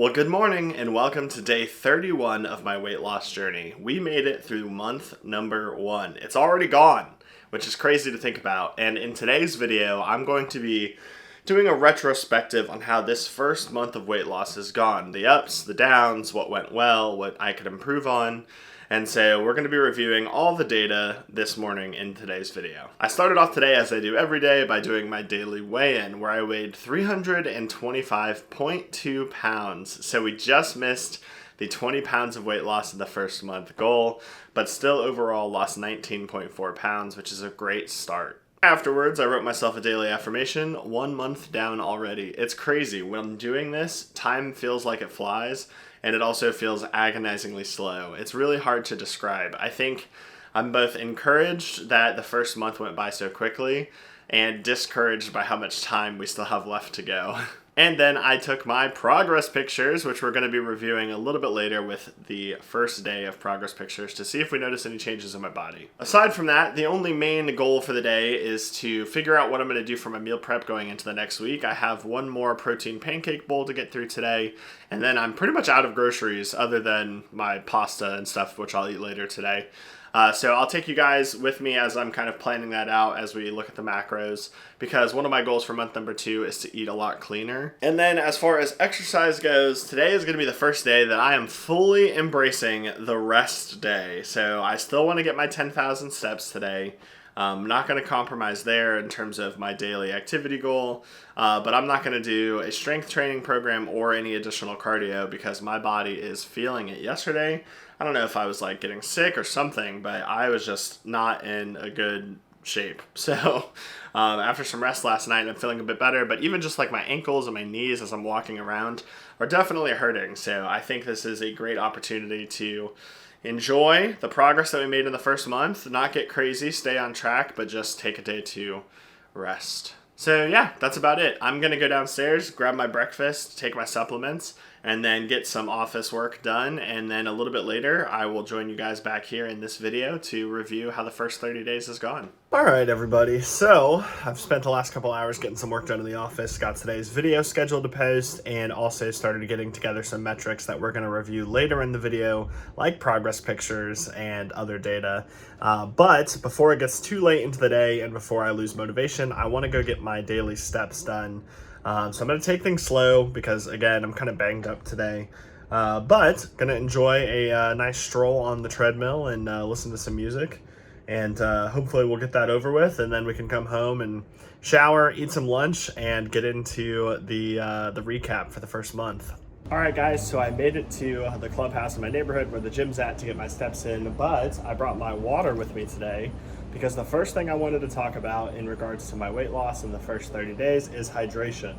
Well, good morning and welcome to day 31 of my weight loss journey. We made it through month number 1. It's already gone, which is crazy to think about. And in today's video, I'm going to be doing a retrospective on how this first month of weight loss has gone. The ups, the downs, what went well, what I could improve on. And so we're going to be reviewing all the data this morning in today's video. I started off today, as I do every day, by doing my daily weigh-in, where I weighed 325.2 pounds. So we just missed the 20 pounds of weight loss in the first month goal, but still overall lost 19.4 pounds, which is a great start. Afterwards, I wrote myself a daily affirmation, 1 month down already. It's crazy. When doing this, time feels like it flies, and it also feels agonizingly slow. It's really hard to describe. I think I'm both encouraged that the first month went by so quickly, and discouraged by how much time we still have left to go. And then I took my progress pictures, which we're going to be reviewing a little bit later with the first day of progress pictures, to see if we notice any changes in my body. Aside from that, the only main goal for the day is to figure out what I'm going to do for my meal prep going into the next week. I have one more protein pancake bowl to get through today, and then I'm pretty much out of groceries other than my pasta and stuff, which I'll eat later today. So I'll take you guys with me as I'm kind of planning that out as we look at the macros, because one of my goals for month number 2 is to eat a lot cleaner. And then as far as exercise goes, today is going to be the first day that I am fully embracing the rest day. So I still want to get my 10,000 steps today. I'm not going to compromise there in terms of my daily activity goal, but I'm not going to do a strength training program or any additional cardio because my body is feeling it. Yesterday, I don't know if I was like getting sick or something, but I was just not in a good shape. So after some rest last night, I'm feeling a bit better, but even just like my ankles and my knees as I'm walking around are definitely hurting. So I think this is a great opportunity to enjoy the progress that we made in the first month, not get crazy, stay on track, but just take a day to rest. So yeah, that's about it. I'm going to go downstairs, grab my breakfast, take my supplements, and then get some office work done. And then a little bit later, I will join you guys back here in this video to review how the first 30 days has gone. All right, everybody. So I've spent the last couple hours getting some work done in the office, got today's video scheduled to post, and also started getting together some metrics that we're going to review later in the video, like progress pictures and other data. But before it gets too late into the day and before I lose motivation, I want to go get my daily steps done. So I'm going to take things slow because, again, I'm kind of banged up today. But going to enjoy a nice stroll on the treadmill and listen to some music. And hopefully we'll get that over with, and then we can come home and shower, eat some lunch, and get into the recap for the first month. All right, guys, so I made it to the clubhouse in my neighborhood where the gym's at to get my steps in, but I brought my water with me today because the first thing I wanted to talk about in regards to my weight loss in the first 30 days is hydration.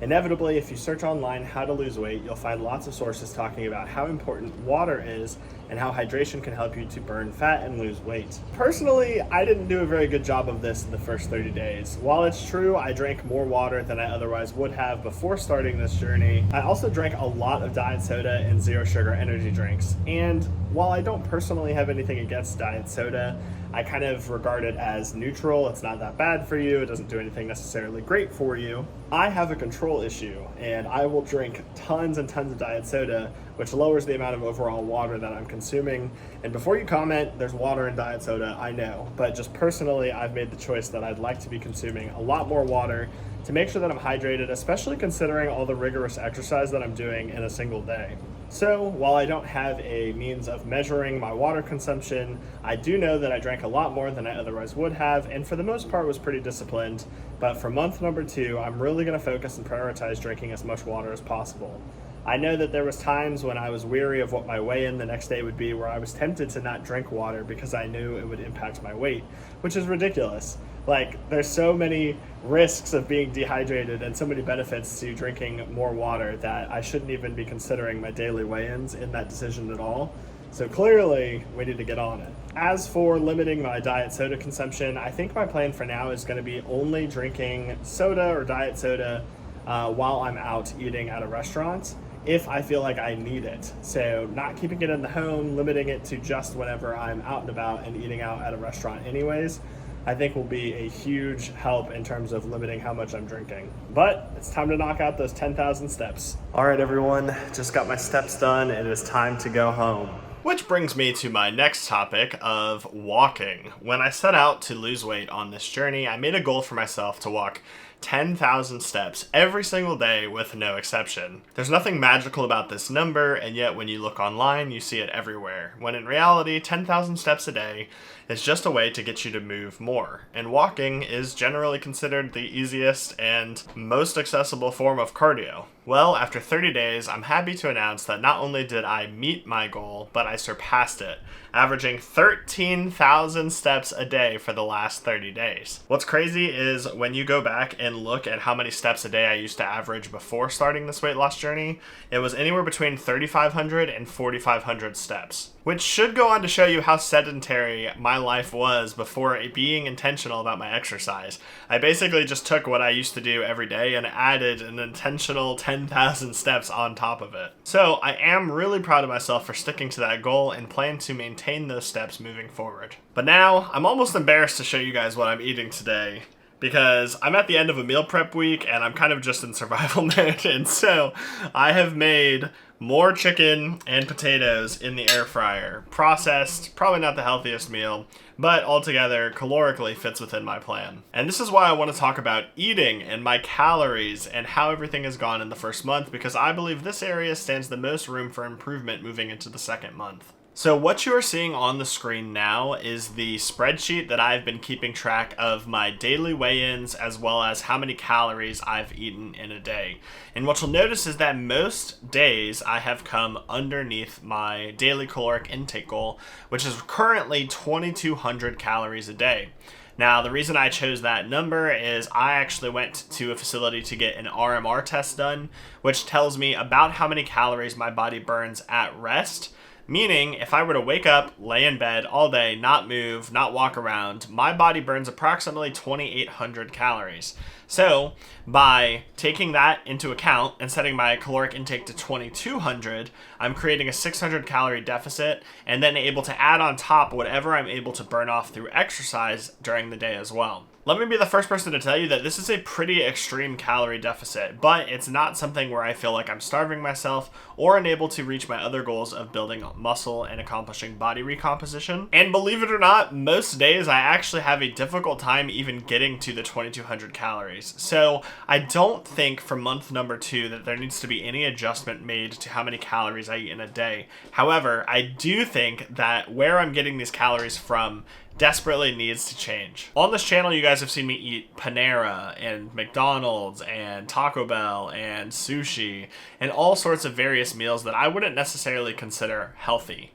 Inevitably, if you search online how to lose weight, you'll find lots of sources talking about how important water is and how hydration can help you to burn fat and lose weight. Personally, I didn't do a very good job of this in the first 30 days. While it's true I drank more water than I otherwise would have before starting this journey, I also drank a lot of diet soda and zero sugar energy drinks. And while I don't personally have anything against diet soda, I kind of regard it as neutral. It's not that bad for you. It doesn't do anything necessarily great for you. I have a control issue, and I will drink tons and tons of diet soda, which lowers the amount of overall water that I'm consuming. And before you comment, there's water in diet soda, I know. But just personally, I've made the choice that I'd like to be consuming a lot more water to make sure that I'm hydrated, especially considering all the rigorous exercise that I'm doing in a single day. So while I don't have a means of measuring my water consumption, I do know that I drank a lot more than I otherwise would have, and for the most part was pretty disciplined. But for month number 2, I'm really going to focus and prioritize drinking as much water as possible. I know that there was times when I was weary of what my weigh-in the next day would be where I was tempted to not drink water because I knew it would impact my weight, which is ridiculous. Like, there's so many risks of being dehydrated and so many benefits to drinking more water that I shouldn't even be considering my daily weigh-ins in that decision at all. So clearly, we need to get on it. As for limiting my diet soda consumption, I think my plan for now is going to be only drinking soda or diet soda while I'm out eating at a restaurant if I feel like I need it. So not keeping it in the home, limiting it to just whenever I'm out and about and eating out at a restaurant anyways. I think will be a huge help in terms of limiting how much I'm drinking. But it's time to knock out those 10,000 steps. All right, everyone, just got my steps done. It is time to go home. Which brings me to my next topic of walking. When I set out to lose weight on this journey, I made a goal for myself to walk 10,000 steps every single day with no exception. There's nothing magical about this number, and yet when you look online, you see it everywhere. When in reality, 10,000 steps a day is just a way to get you to move more. And walking is generally considered the easiest and most accessible form of cardio. Well, after 30 days, I'm happy to announce that not only did I meet my goal, but I surpassed it, averaging 13,000 steps a day for the last 30 days. What's crazy is when you go back and look at how many steps a day I used to average before starting this weight loss journey, it was anywhere between 3,500 and 4,500 steps, which should go on to show you how sedentary my life was before being intentional about my exercise. I basically just took what I used to do every day and added an intentional 10,000 steps on top of it. So I am really proud of myself for sticking to that goal and plan to maintain those steps moving forward. But now I'm almost embarrassed to show you guys what I'm eating today, because I'm at the end of a meal prep week and I'm kind of just in survival mode. And so I have made more chicken and potatoes in the air fryer. Processed, probably not the healthiest meal, but altogether calorically fits within my plan. And this is why I want to talk about eating and my calories and how everything has gone in the first month, because I believe this area stands the most room for improvement moving into the second month. So what you are seeing on the screen now is the spreadsheet that I've been keeping track of my daily weigh-ins as well as how many calories I've eaten in a day. And what you'll notice is that most days I have come underneath my daily caloric intake goal, which is currently 2,200 calories a day. Now, the reason I chose that number is I actually went to a facility to get an RMR test done, which tells me about how many calories my body burns at rest. Meaning, if I were to wake up, lay in bed all day, not move, not walk around, my body burns approximately 2,800 calories. So, by taking that into account and setting my caloric intake to 2,200, I'm creating a 600 calorie deficit and then able to add on top whatever I'm able to burn off through exercise during the day as well. Let me be the first person to tell you that this is a pretty extreme calorie deficit, but it's not something where I feel like I'm starving myself or unable to reach my other goals of building muscle and accomplishing body recomposition. And believe it or not, most days I actually have a difficult time even getting to the 2,200 calories. So I don't think for month number 2 that there needs to be any adjustment made to how many calories I eat in a day. However, I do think that where I'm getting these calories from desperately needs to change. On this channel, you guys have seen me eat Panera and McDonald's and Taco Bell and sushi and all sorts of various meals that I wouldn't necessarily consider healthy.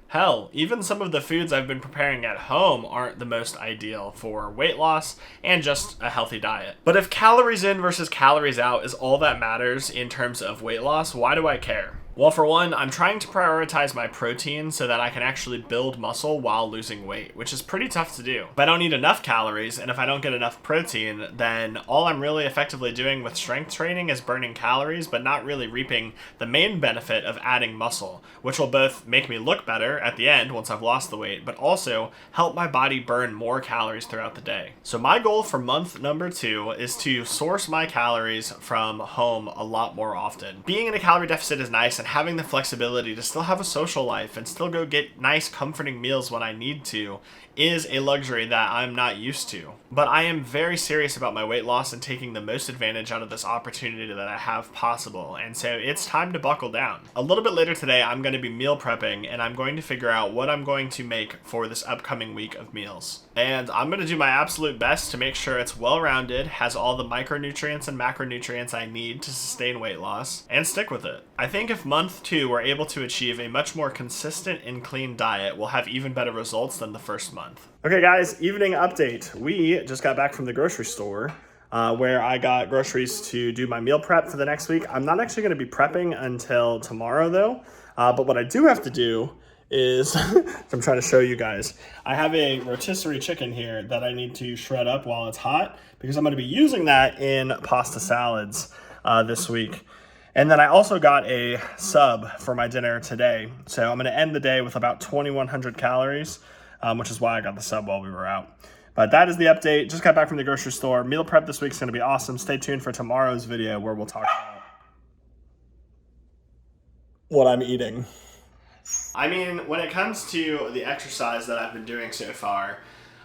Hell, even some of the foods I've been preparing at home aren't the most ideal for weight loss and just a healthy diet. But if calories in versus calories out is all that matters in terms of weight loss, why do I care? Well, for one, I'm trying to prioritize my protein so that I can actually build muscle while losing weight, which is pretty tough to do. If I don't eat enough calories and if I don't get enough protein, then all I'm really effectively doing with strength training is burning calories, but not really reaping the main benefit of adding muscle, which will both make me look better at the end once I've lost the weight, but also help my body burn more calories throughout the day. So my goal for month number 2 is to source my calories from home a lot more often. Being in a calorie deficit is nice, and having the flexibility to still have a social life and still go get nice comforting meals when I need to is a luxury that I'm not used to. But I am very serious about my weight loss and taking the most advantage out of this opportunity that I have possible, and so it's time to buckle down. A little bit later today, I'm going to be meal prepping and I'm going to figure out what I'm going to make for this upcoming week of meals. And I'm going to do my absolute best to make sure it's well-rounded, has all the micronutrients and macronutrients I need to sustain weight loss, and stick with it. I think if month 2 we're able to achieve a much more consistent and clean diet, we'll have even better results than the first month. Okay guys, evening update. We just got back from the grocery store where I got groceries to do my meal prep for the next week. I'm not actually going to be prepping until tomorrow though, but what I do have to do is, I'm trying to show you guys, I have a rotisserie chicken here that I need to shred up while it's hot because I'm going to be using that in pasta salads this week. And then I also got a sub for my dinner today. So I'm going to end the day with about 2,100 calories. Which is why I got the sub while we were out. But that is the update. Just got back from the grocery store. Meal prep this week is going to be awesome. Stay tuned for tomorrow's video where we'll talk about what I'm eating. I mean, when it comes to the exercise that I've been doing so far,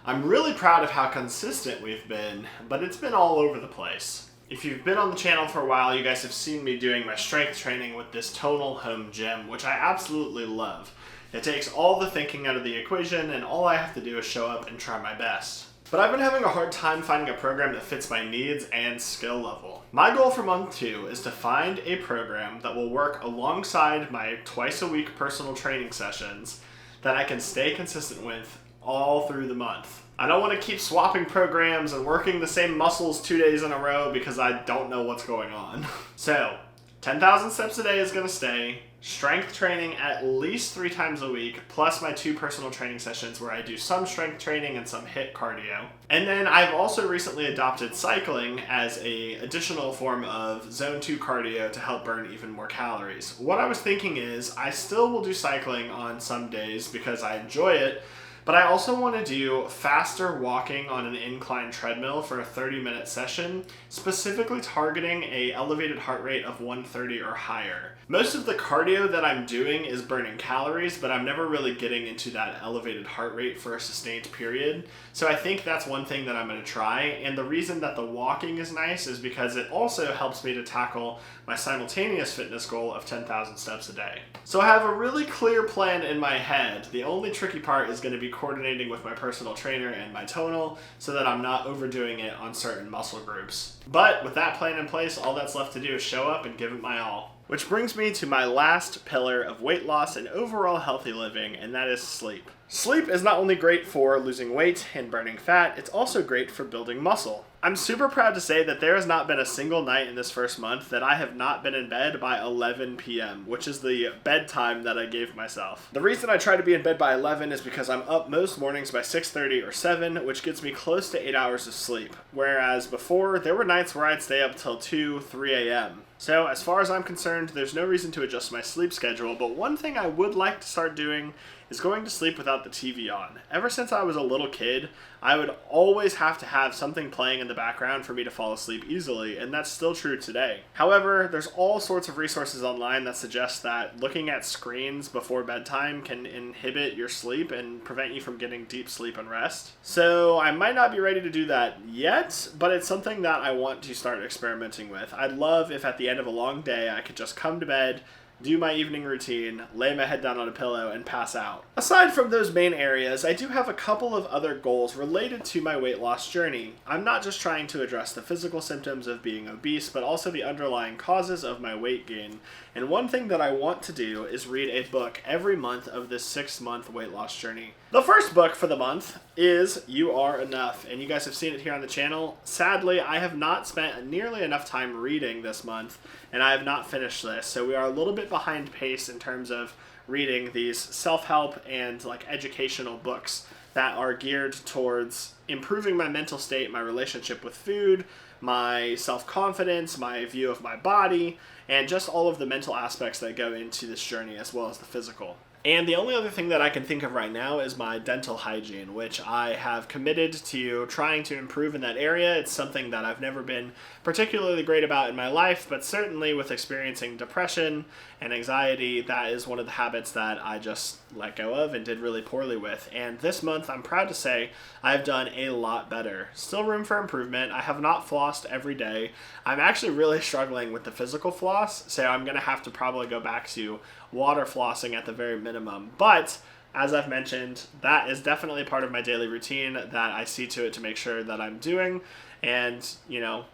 I'm really proud of how consistent we've been, but it's been all over the place. If you've been on the channel for a while, you guys have seen me doing my strength training with this Tonal home gym, which I absolutely love. It takes all the thinking out of the equation, and all I have to do is show up and try my best. But I've been having a hard time finding a program that fits my needs and skill level. My goal for month 2 is to find a program that will work alongside my twice a week personal training sessions that I can stay consistent with all through the month. I don't want to keep swapping programs and working the same muscles 2 days in a row because I don't know what's going on. So, 10,000 steps a day is going to stay. Strength training at least 3 times a week, plus my 2 personal training sessions where I do some strength training and some HIIT cardio. And then I've also recently adopted cycling as an additional form of zone 2 cardio to help burn even more calories. What I was thinking is I still will do cycling on some days because I enjoy it, but I also want to do faster walking on an incline treadmill for a 30-minute session, specifically targeting an elevated heart rate of 130 or higher. Most of the cardio that I'm doing is burning calories, but I'm never really getting into that elevated heart rate for a sustained period. So I think that's one thing that I'm going to try. And the reason that the walking is nice is because it also helps me to tackle my simultaneous fitness goal of 10,000 steps a day. So I have a really clear plan in my head. The only tricky part is going to be coordinating with my personal trainer and my Tonal so that I'm not overdoing it on certain muscle groups. But with that plan in place, all that's left to do is show up and give it my all. Which brings me to my last pillar of weight loss and overall healthy living, and that is sleep. Sleep is not only great for losing weight and burning fat, it's also great for building muscle. I'm super proud to say that there has not been a single night in this first month that I have not been in bed by 11 p.m., which is the bedtime that I gave myself. The reason I try to be in bed by 11 is because I'm up most mornings by 6:30 or 7, which gets me close to 8 hours of sleep, whereas before, there were nights where I'd stay up till 2, 3 a.m. So, as far as I'm concerned, there's no reason to adjust my sleep schedule, but one thing I would like to start doing is going to sleep without the TV on. Ever since I was a little kid, I would always have to have something playing in the background for me to fall asleep easily, and that's still true today. However, there's all sorts of resources online that suggest that looking at screens before bedtime can inhibit your sleep and prevent you from getting deep sleep and rest. So I might not be ready to do that yet, but it's something that I want to start experimenting with. I'd love if at the end of a long day I could just come to bed, do my evening routine, lay my head down on a pillow, and pass out. Aside from those main areas, I do have a couple of other goals related to my weight loss journey. I'm not just trying to address the physical symptoms of being obese, but also the underlying causes of my weight gain. And one thing that I want to do is read a book every month of this 6-month weight loss journey. The first book for the month is You Are Enough, and you guys have seen it here on the channel. Sadly, I have not spent nearly enough time reading this month, and I have not finished this, so we are a little bit behind pace in terms of reading these self-help and educational books that are geared towards improving my mental state, my relationship with food, my self-confidence, my view of my body, and just all of the mental aspects that go into this journey as well as the physical. And the only other thing that I can think of right now is my dental hygiene, which I have committed to trying to improve in that area. It's something that I've never been particularly great about in my life, but certainly with experiencing depression and anxiety, that is one of the habits that I just let go of and did really poorly with. And this month, I'm proud to say I've done a lot better. Still room for improvement. I have not flossed every day. I'm actually really struggling with the physical floss, so I'm going to have to probably go back to water flossing at the very minimum. But as I've mentioned, that is definitely part of my daily routine that I see to it to make sure that I'm doing. And,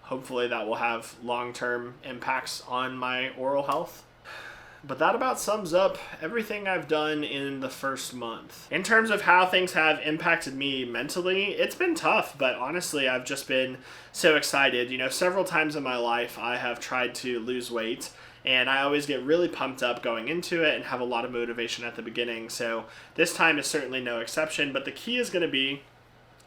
hopefully that will have long-term impacts on my oral health. But that about sums up everything I've done in the first month. In terms of how things have impacted me mentally, it's been tough, but honestly, I've just been so excited. Several times in my life, I have tried to lose weight, and I always get really pumped up going into it and have a lot of motivation at the beginning. So this time is certainly no exception, but the key is going to be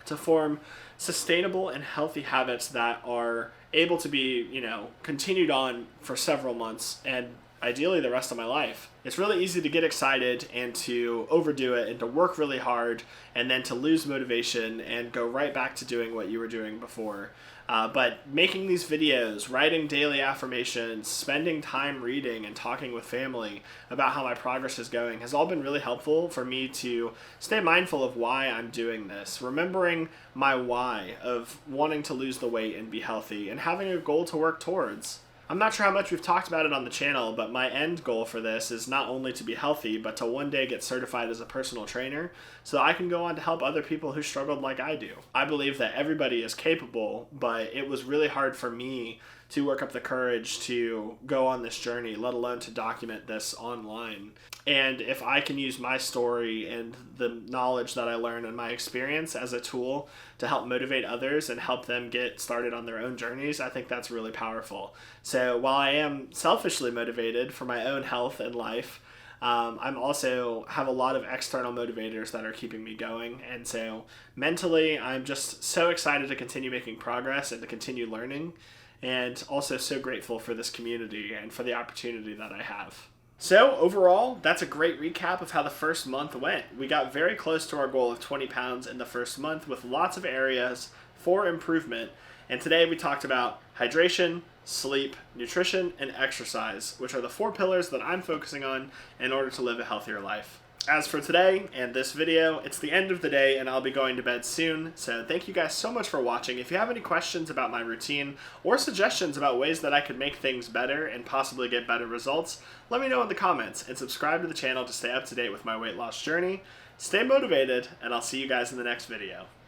to form sustainable and healthy habits that are able to be, continued on for several months and ideally the rest of my life. It's really easy to get excited and to overdo it and to work really hard and then to lose motivation and go right back to doing what you were doing before. But making these videos, writing daily affirmations, spending time reading and talking with family about how my progress is going has all been really helpful for me to stay mindful of why I'm doing this. Remembering my why of wanting to lose the weight and be healthy and having a goal to work towards. I'm not sure how much we've talked about it on the channel, but my end goal for this is not only to be healthy, but to one day get certified as a personal trainer so that I can go on to help other people who struggled like I do. I believe that everybody is capable, but it was really hard for me to work up the courage to go on this journey, let alone to document this online. And if I can use my story and the knowledge that I learned and my experience as a tool to help motivate others and help them get started on their own journeys, I think that's really powerful. So while I am selfishly motivated for my own health and life, I'm also have a lot of external motivators that are keeping me going. And so mentally, I'm just so excited to continue making progress and to continue learning, and also so grateful for this community and for the opportunity that I have. So overall, that's a great recap of how the first month went. We got very close to our goal of 20 pounds in the first month with lots of areas for improvement. And today we talked about hydration, sleep, nutrition, and exercise, which are the 4 pillars that I'm focusing on in order to live a healthier life. As for today and this video, it's the end of the day and I'll be going to bed soon, so thank you guys so much for watching. If you have any questions about my routine or suggestions about ways that I could make things better and possibly get better results, let me know in the comments, and subscribe to the channel to stay up to date with my weight loss journey. Stay motivated, and I'll see you guys in the next video.